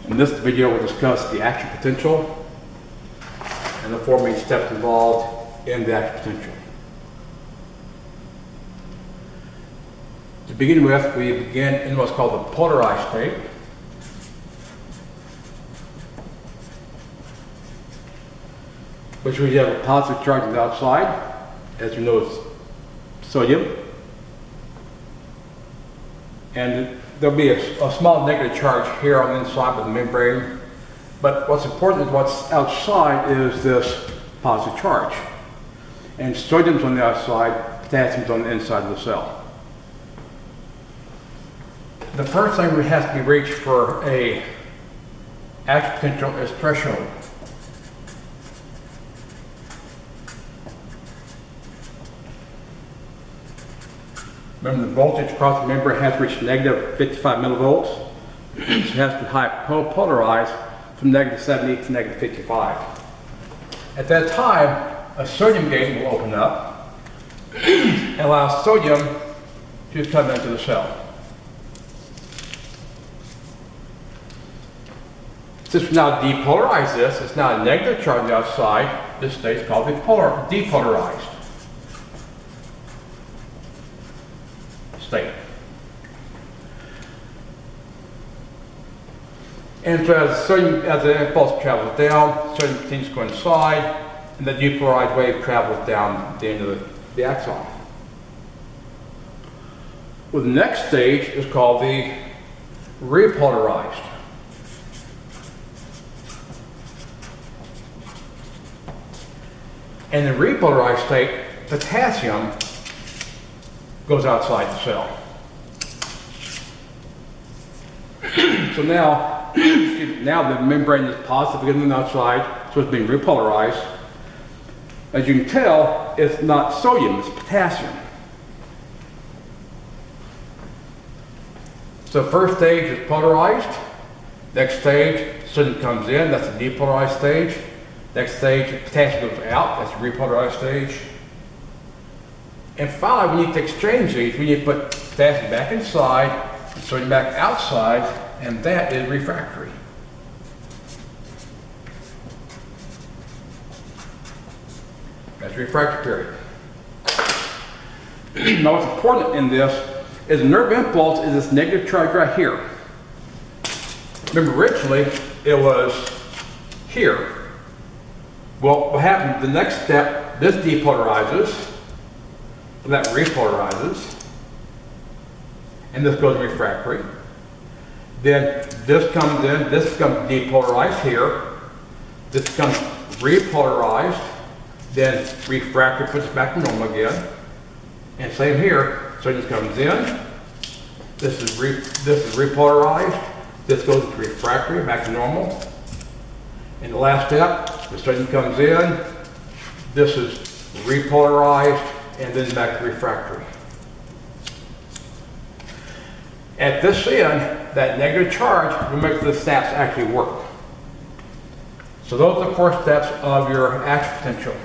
In this video, we'll discuss the action potential and the four main steps involved in the action potential. To begin with, we begin in what's called the polarized state. Which we have a positive charge on the outside, as you know, it's sodium. And there'll be a small negative charge here on the inside of the membrane. But what's important is what's outside is this positive charge. And sodium's on the outside, potassium's on the inside of the cell. The first thing we have to be reached for a action potential is threshold. Remember, the voltage across the membrane has reached negative 55 millivolts. So it has to be polarized from negative 70 to negative 55. At that time, a sodium gate will open up and allow sodium to come into the cell. Since we now depolarize this, it's now a negative charge on the outside. This state is called depolarized state. And so as the impulse travels down, sodium continues to go inside, and the depolarized wave travels down the end of the axon. Well, the next stage is called the repolarized. In the repolarized state, potassium goes outside the cell. So now the membrane is positive again on the outside, so it's being repolarized. As you can tell, it's not sodium, it's potassium. So first stage is polarized. Next stage, sodium comes in, that's the depolarized stage. Next stage, potassium goes out, that's the repolarized stage. And finally, we need to exchange these. We need to put potassium back inside and sodium back outside, and that is refractory. That's the refractory period. Now, what's important in this is the nerve impulse is this negative charge right here. Remember, originally it was here. Well, what happened? The next step, this depolarizes. That repolarizes, and this goes refractory. Then this comes in, this becomes depolarized here. This becomes repolarized, then refractory puts it back to normal again. And same here, so this comes in, this is repolarized, this goes into refractory, back to normal. And the last step, the sodium comes in, this is repolarized, and then back to refractory. At this end, that negative charge will make the snaps actually work. So those are the four steps of your action potential.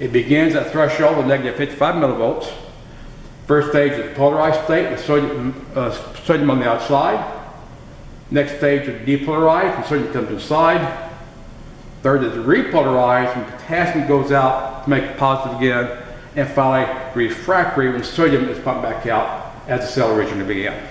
It begins at threshold with negative 55 millivolts. First stage is polarized state with sodium on the outside. Next stage is depolarized and sodium comes inside. Third is repolarized and potassium goes out to make it positive again. And finally, refractory when sodium is pumped back out as the cell originally began.